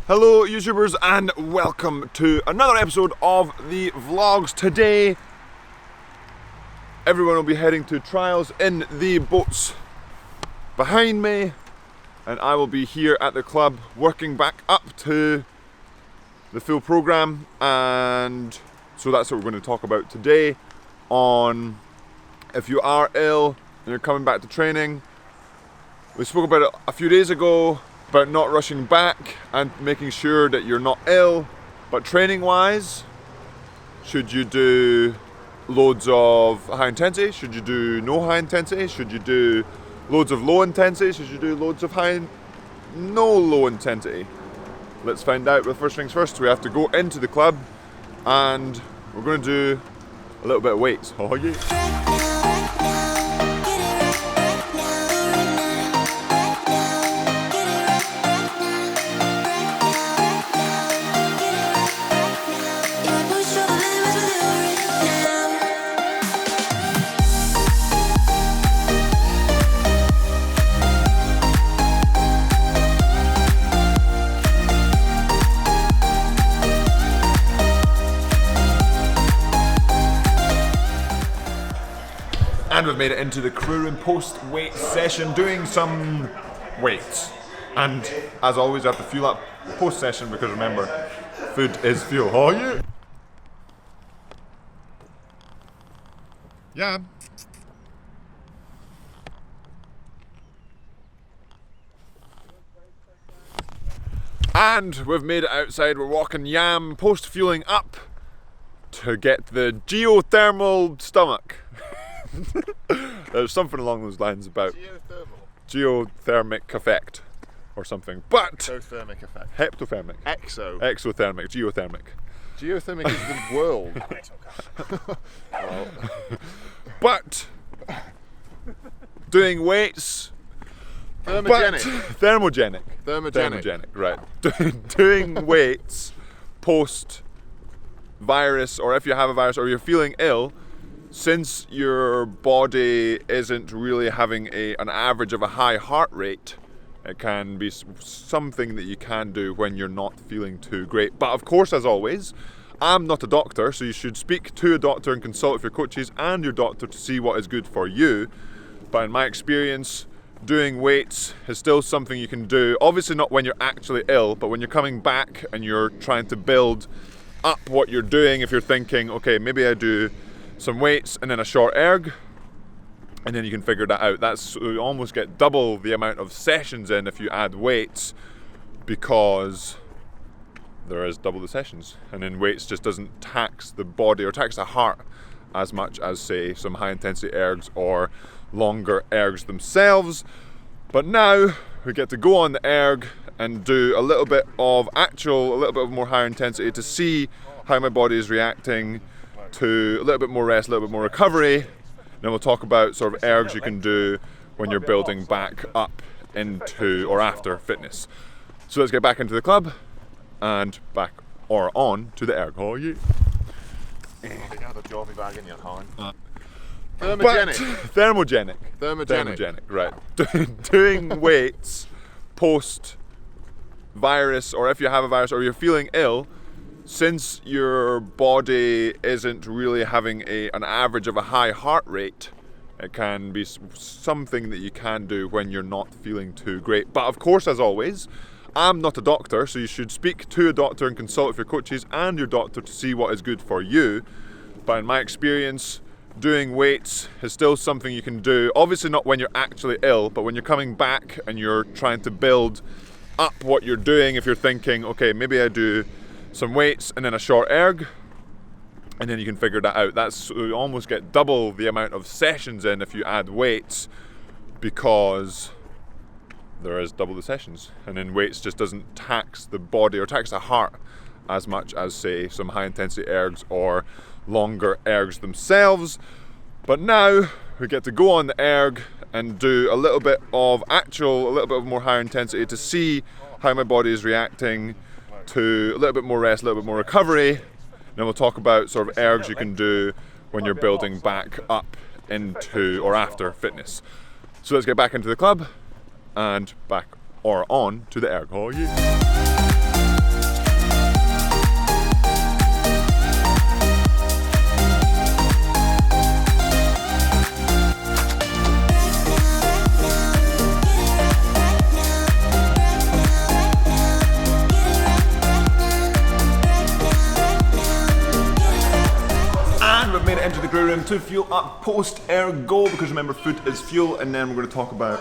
Hello YouTubers and welcome to another episode of the vlogs. Today everyone will be heading to trials in the boats behind me and I will be here at the club working back up to the full program, and so that's what we're going to talk about today on if you are ill and you're coming back to training. We spoke about it a few days ago about not rushing back and making sure that you're not ill. But training wise, should you do loads of high intensity? Should you do no high intensity? Should you do loads of low intensity? Should you do loads of no low intensity? Let's find out. But first things first, we have to go into the club and we're going to do a little bit of weights. Oh yeah. And we've made it into the crew and post-weight session, doing some weights. And as always, I have to fuel up post-session because remember, food is fuel. Oh yeah! Yeah. And we've made it outside. We're walking yam, post-fueling up to get the geothermal stomach. There's something along those lines about geothermic effect or something, but exothermic effect. Heptothermic. Exothermic. Geothermic. Geothermic is the world. But doing weights. Thermogenic. Thermogenic. Right. Doing weights post virus, or if you have a virus or you're feeling ill. Since your body isn't really having an average of a high heart rate, it can be something that you can do when you're not feeling too great. But of course, as always, I'm not a doctor, so you should speak to a doctor and consult with your coaches and your doctor to see what is good for you. But in my experience, doing weights is still something you can do. Obviously not when you're actually ill, but when you're coming back and you're trying to build up what you're doing. If you're thinking, okay, maybe I do some weights and then a short erg, and then you can figure that out. That's, you almost get double the amount of sessions in if you add weights, because there is double the sessions, and then weights just doesn't tax the body or tax the heart as much as say some high intensity ergs or longer ergs themselves. But now we get to go on the erg and do a little bit of more higher intensity to see how my body is reacting to a little bit more rest, a little bit more recovery. Then we'll talk about sort of ergs you can do when you're building back up into or after fitness. So let's get back into the club and back or on to the erg. Oh yeah. Thermogenic. Right. Doing weights post virus, or if you have a virus or you're feeling ill. Since your body isn't really having an average of a high heart rate, it can be something that you can do when you're not feeling too great. But of course, as always, I'm not a doctor, so you should speak to a doctor and consult with your coaches and your doctor to see what is good for you. But in my experience, doing weights is still something you can do. Obviously not when you're actually ill, but when you're coming back and you're trying to build up what you're doing. If you're thinking, okay, maybe I do some weights and then a short erg, and then you can figure that out. That's, you almost get double the amount of sessions in if you add weights, because there is double the sessions, and then weights just doesn't tax the body or tax the heart as much as say some high intensity ergs or longer ergs themselves. But now we get to go on the erg and do a little bit of more higher intensity to see how my body is reacting to a little bit more rest, a little bit more recovery. Then we'll talk about sort of ergs you can do when you're building back up into or after fitness. So let's get back into the club and back or on to the erg. Oh yeah. to fuel up post ergo, because remember, food is fuel, and then we're going to talk about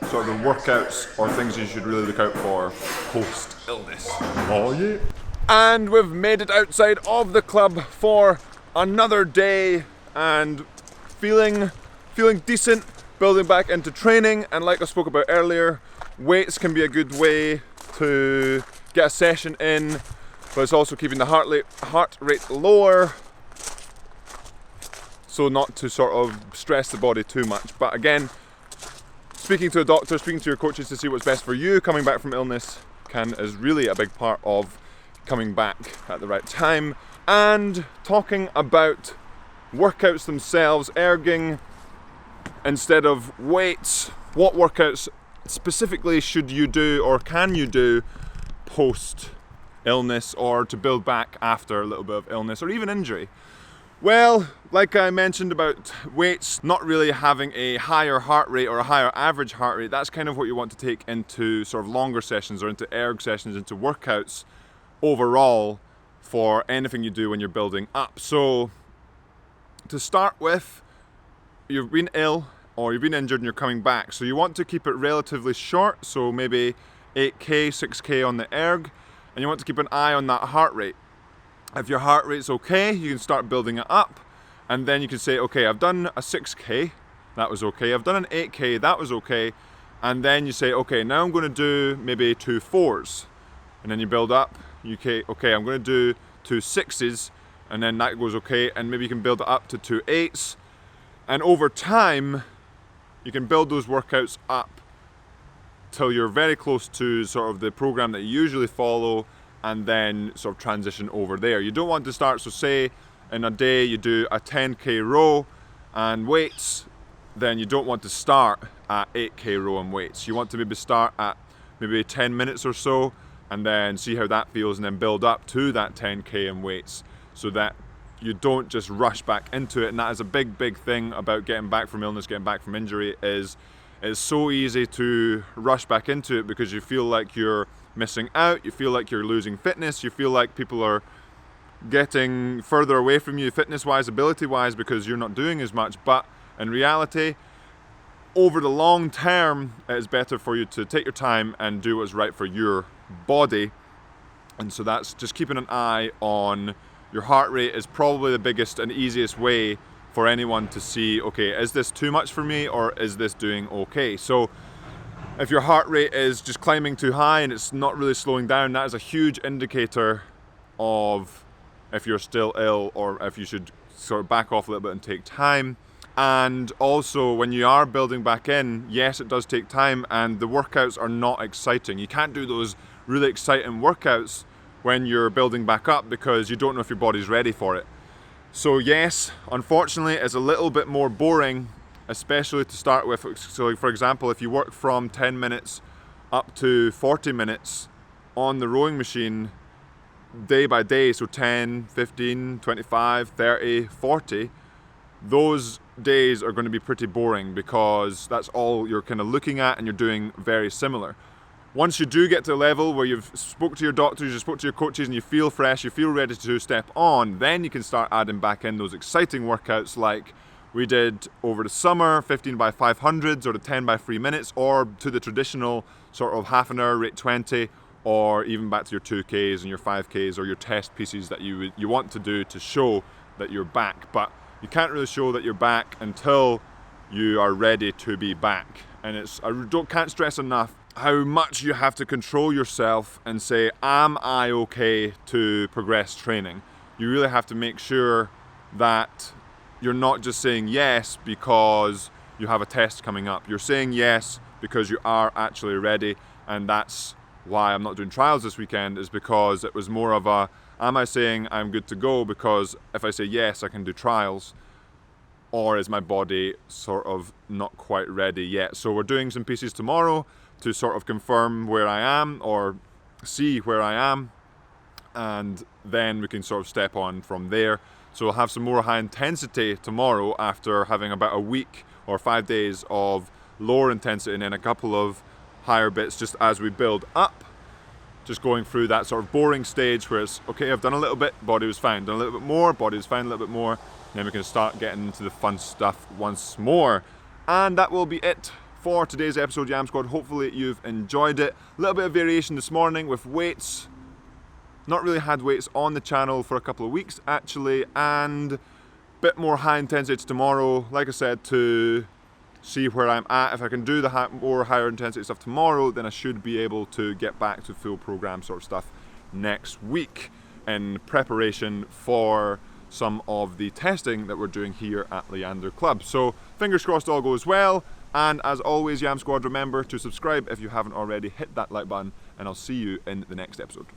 sort of the workouts or things you should really look out for post illness. Oh yeah. And we've made it outside of the club for another day and feeling decent, building back into training. And like I spoke about earlier, weights can be a good way to get a session in, but it's also keeping the heart rate lower, so not to sort of stress the body too much. But again, speaking to a doctor, speaking to your coaches to see what's best for you coming back from illness is really a big part of coming back at the right time. And talking about workouts themselves, erging instead of weights, what workouts specifically should you do or can you do post illness or to build back after a little bit of illness or even injury? Well, like I mentioned about weights not really having a higher heart rate or a higher average heart rate, that's kind of what you want to take into sort of longer sessions or into erg sessions, into workouts overall for anything you do when you're building up. So to start with, you've been ill or you've been injured and you're coming back, so you want to keep it relatively short, so maybe 8k, 6k on the erg, and you want to keep an eye on that heart rate. If your heart rate's okay, you can start building it up, and then you can say, okay, I've done a 6k, that was okay, I've done an 8k, that was okay, and then you say, okay, now I'm going to do maybe 2 4s, and then you build up, okay, I'm going to do 2 6s, and then that goes okay, and maybe you can build it up to 2 8s, and over time, you can build those workouts up till you're very close to sort of the program that you usually follow, and then sort of transition over there. You don't want to start, so say in a day you do a 10k row and weights, then you don't want to start at 8k row and weights. You want to maybe start at maybe 10 minutes or so, and then see how that feels, and then build up to that 10k and weights, so that you don't just rush back into it. And that is a big thing about getting back from illness, getting back from injury, is it's so easy to rush back into it because you feel like you're missing out, you feel like you're losing fitness, you feel like people are getting further away from you fitness-wise, ability-wise, because you're not doing as much. But in reality, over the long term, it is better for you to take your time and do what's right for your body. And so that's just keeping an eye on your heart rate is probably the biggest and easiest way for anyone to see, okay, is this too much for me or is this doing okay? So if your heart rate is just climbing too high and it's not really slowing down, that is a huge indicator of if you're still ill or if you should sort of back off a little bit and take time. And also when you are building back in, yes, it does take time, and the workouts are not exciting. You can't do those really exciting workouts when you're building back up because you don't know if your body's ready for it. So yes, unfortunately, it's a little bit more boring, especially to start with. So for example, if you work from 10 minutes up to 40 minutes on the rowing machine day by day, so 10, 15, 25, 30, 40, those days are going to be pretty boring because that's all you're kind of looking at and you're doing very similar. Once you do get to a level where you've spoke to your doctors, you spoke to your coaches, and you feel fresh, you feel ready to step on, then you can start adding back in those exciting workouts like we did over the summer, 15 by 500s or the 10 by 3 minutes, or to the traditional sort of half an hour rate 20, or even back to your 2Ks and your 5Ks or your test pieces that you want to do to show that you're back. But you can't really show that you're back until you are ready to be back. And can't stress enough how much you have to control yourself and say, am I okay to progress training? You really have to make sure that you're not just saying yes because you have a test coming up. You're saying yes because you are actually ready, and that's why I'm not doing trials this weekend, is because it was more of a, am I saying I'm good to go because if I say yes I can do trials, or is my body sort of not quite ready yet? So we're doing some pieces tomorrow to sort of confirm where I am or see where I am, and then we can sort of step on from there. So we'll have some more high intensity tomorrow after having about a week or 5 days of lower intensity and then a couple of higher bits just as we build up, just going through that sort of boring stage where it's okay, I've done a little bit, body was fine, done a little bit more, body was fine, a little bit more, Then we can start getting into the fun stuff once more. And that will be it for today's episode, Yam Squad. Hopefully you've enjoyed it. A little bit of variation this morning with weights. Not really had weights on the channel for a couple of weeks actually, and a bit more high intensity tomorrow, like I said, to see where I'm at. If I can do the more higher intensity stuff tomorrow, then I should be able to get back to full program sort of stuff next week in preparation for some of the testing that we're doing here at Leander Club. So fingers crossed all goes well, and as always, Yam Squad, remember to subscribe if you haven't already, hit that like button, and I'll see you in the next episode.